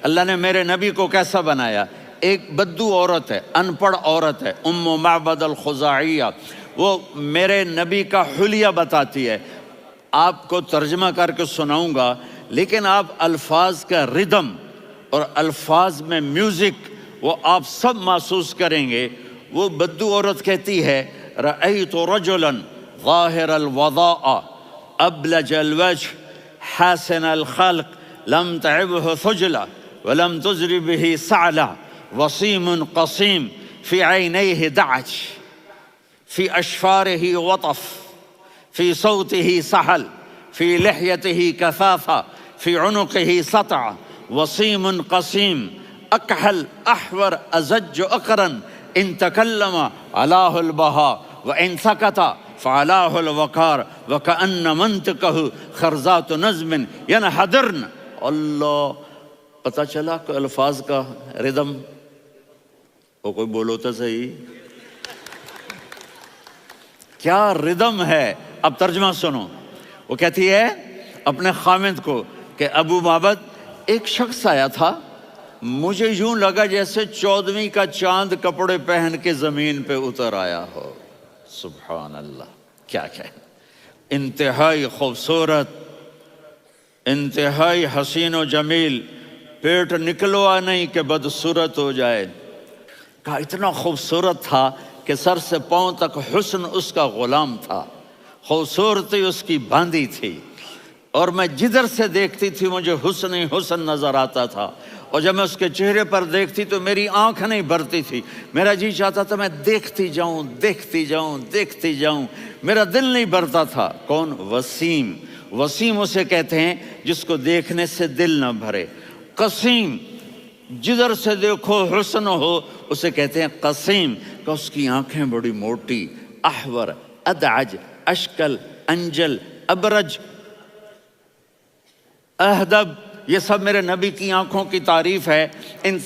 اللہ نے میرے نبی کو کیسا بنایا؟ ایک بدو عورت ہے، ان پڑھ عورت ہے، ام معبد الخزاعیہ، وہ میرے نبی کا حلیہ بتاتی ہے۔ آپ کو ترجمہ کر کے سناؤں گا، لیکن آپ الفاظ کا ردم اور الفاظ میں میوزک وہ آپ سب محسوس کریں گے۔ وہ بدو عورت کہتی ہے رأیت رجلا ظاہر الوضاء ابلج الوجه حاسن الخلق لم تعبه ثجلة ولم تزر به سعلة وصيم قصيم في عينيه دعج في أشفاره وطف في صوته سحل في لحيته كثافة في عنقه سطع وصيم قصيم أكحل أحور أزج أقرن إن تكلم علاه البهاء وإن سكت فعلاه الوقار وكأن منطقه خرزات نظم ينحدرن۔ اللہ، پتہ چلا کہ الفاظ کا ردم، وہ کوئی بولو تو صحیح، کیا ردم ہے۔ اب ترجمہ سنو۔ وہ کہتی ہے اپنے خامند کو کہ ابو معبد، ایک شخص آیا تھا، مجھے یوں لگا جیسے 14ویں کا چاند کپڑے پہن کے زمین پہ اتر آیا ہو۔ سبحان اللہ، کیا انتہائی خوبصورت، انتہائی حسین و جمیل، پیٹ نکلوا نہیں کہ بدصورت ہو جائے۔ کہا اتنا خوبصورت تھا کہ سر سے پاؤں تک حسن اس کا غلام تھا، خوبصورتی اس کی باندھی تھی، اور میں جدھر سے دیکھتی تھی مجھے حسن ہی حسن نظر آتا تھا، اور جب میں اس کے چہرے پر دیکھتی تو میری آنکھ نہیں بھرتی تھی، میرا جی چاہتا تھا میں دیکھتی جاؤں دیکھتی جاؤں دیکھتی جاؤں، میرا دل نہیں بھرتا تھا۔ کون؟ وسیم۔ وسیم اسے کہتے ہیں جس کو دیکھنے سے دل نہ بھرے۔ قسیم، جدھر سے دیکھو حسن ہو، اسے کہتے ہیں قسیم، کہ اس کی آنکھیں بڑی موٹی، احور، ادعج، اشکل، انجل، ابرج، اہدب، یہ سب میرے نبی کی آنکھوں کی تعریف ہے۔ ان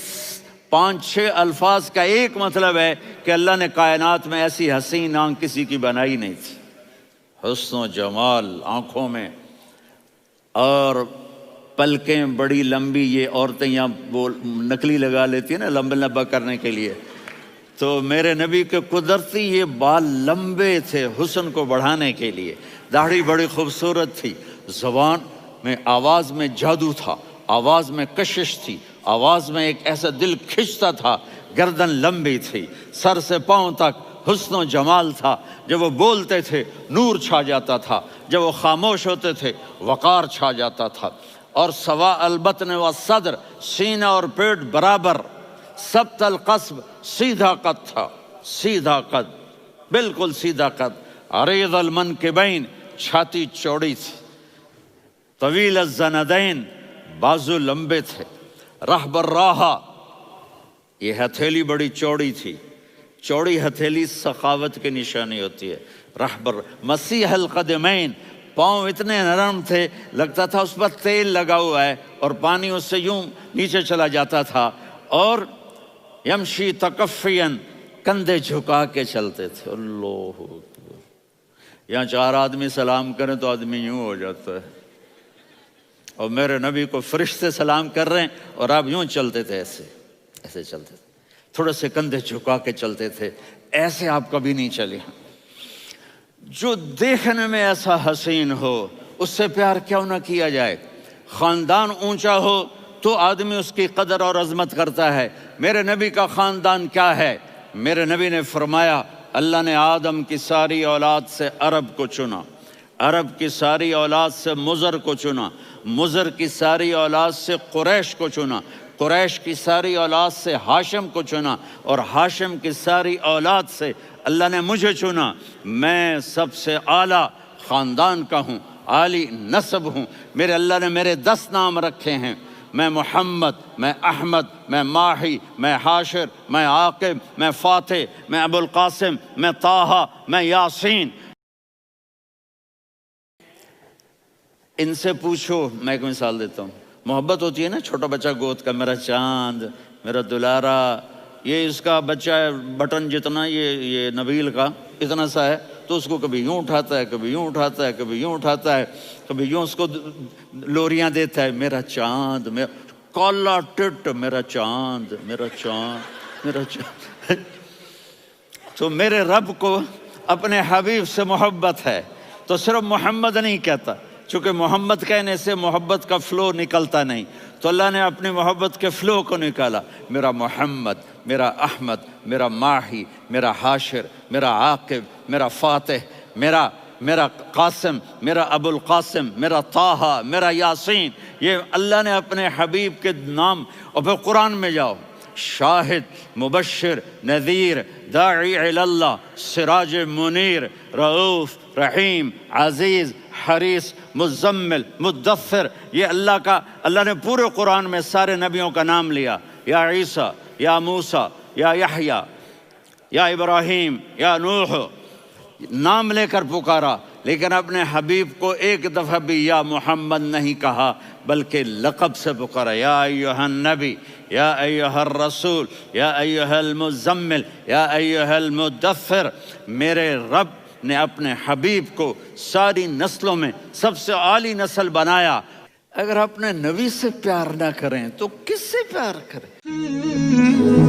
5-6 الفاظ کا ایک مطلب ہے کہ اللہ نے کائنات میں ایسی حسین آنکھ کسی کی بنائی نہیں تھی۔ حسن و جمال آنکھوں میں، اور پلکیں بڑی لمبی، یہ عورتیں یہاں نکلی لگا لیتی ہیں نا لمبا لمبا کرنے کے لیے، تو میرے نبی کے قدرتی یہ بال لمبے تھے حسن کو بڑھانے کے لیے۔ داڑھی بڑی خوبصورت تھی، زبان میں، آواز میں جادو تھا، آواز میں کشش تھی، آواز میں ایک ایسا دل کھنچتا تھا، گردن لمبی تھی، سر سے پاؤں تک حسن و جمال تھا۔ جب وہ بولتے تھے نور چھا جاتا تھا، جب وہ خاموش ہوتے تھے وقار چھا جاتا تھا۔ اور سوا البطن و صدر، سینہ اور پیٹ برابر، سبت القصب، سیدھا قد تھا، سیدھا قد، بالکل سیدھا قد۔ عریض المنکبین، چھاتی چوڑی تھی۔ طویل الزندین، بازو لمبے تھے۔ رحب الراحہ، یہ ہتھیلی بڑی چوڑی تھی، چوڑی ہتھیلی سخاوت کی نشانی ہوتی ہے۔ رحب مسیح القدمین، پاؤں اتنے نرم تھے لگتا تھا اس پر تیل لگا ہوا ہے، اور پانی اس سے یوں نیچے چلا جاتا تھا۔ اور یمشی تکفین، کندھے جھکا کے چلتے تھے۔ اللہ اکبر، یہاں 4 آدمی سلام کریں تو آدمی یوں ہو جاتا ہے، اور میرے نبی کو فرشتے سلام کر رہے ہیں اور آپ یوں چلتے تھے، ایسے ایسے چلتے تھے، تھوڑے سے کندھے جھکا کے چلتے تھے، ایسے آپ کبھی نہیں چلے۔ جو دیکھنے میں ایسا حسین ہو اس سے پیار کیوں نہ کیا جائے۔ خاندان اونچا ہو تو آدمی اس کی قدر اور عظمت کرتا ہے۔ میرے نبی کا خاندان کیا ہے؟ میرے نبی نے فرمایا اللہ نے آدم کی ساری اولاد سے عرب کو چنا، عرب کی ساری اولاد سے مضر کو چنا، مضر کی ساری اولاد سے قریش کو چنا، قریش کی ساری اولاد سے ہاشم کو چنا، اور ہاشم کی ساری اولاد سے اللہ نے مجھے چنا۔ میں سب سے اعلیٰ خاندان کا ہوں، عالی نسب ہوں۔ میرے اللہ نے میرے 10 نام رکھے ہیں، میں محمد، میں احمد، میں ماہی، میں حاشر، میں عاقب، میں فاتح، میں ابو القاسم، میں طٰہٰ، میں یاسین۔ ان سے پوچھو، میں ایک مثال دیتا ہوں، محبت ہوتی ہے نا، چھوٹا بچہ گود کا، میرا چاند، میرا دلارا، یہ اس کا بچہ ہے بٹن جتنا، یہ نبیل کا اتنا سا ہے، تو اس کو کبھی یوں اٹھاتا ہے، کبھی یوں اٹھاتا ہے، کبھی یوں اٹھاتا ہے، کبھی یوں اس کو لوریاں دیتا ہے، میرا چاند۔ کالا ٹٹ میرا چاند، میرا چاند، میرا چاند۔ تو میرے رب کو اپنے حبیب سے محبت ہے تو صرف محمد نہیں کہتا، چونکہ محمد کہنے سے محبت کا فلو نکلتا نہیں، تو اللہ نے اپنی محبت کے فلو کو نکالا، میرا محمد، میرا احمد، میرا ماہی، میرا حاشر، میرا عاقب، میرا فاتح، میرا قاسم، میرا ابو القاسم، میرا طٰہٰ، میرا یاسین۔ یہ اللہ نے اپنے حبیب کے نام۔ اور پھر قرآن میں جاؤ، شاہد، مبشر، نذیر، داعی الی اللہ، سراج منیر، رؤوف، رحیم، عزیز، حریص، مزمل، مدثر۔ یہ اللہ نے پورے قرآن میں سارے نبیوں کا نام لیا، یا عیسیٰ، یا موسیٰ، یا یحییٰ، یا ابراہیم، یا نوح، نام لے کر پکارا، لیکن اپنے حبیب کو ایک دفعہ بھی یا محمد نہیں کہا، بلکہ لقب سے پکارا، یا ایھا النبی، یا ایھا الرسول، یا ایھا المزمل، یا ایھا المدثر۔ میرے رب نے اپنے حبیب کو ساری نسلوں میں سب سے عالی نسل بنایا۔ اگر اپنے نبی سے پیار نہ کریں تو کس سے پیار کریں؟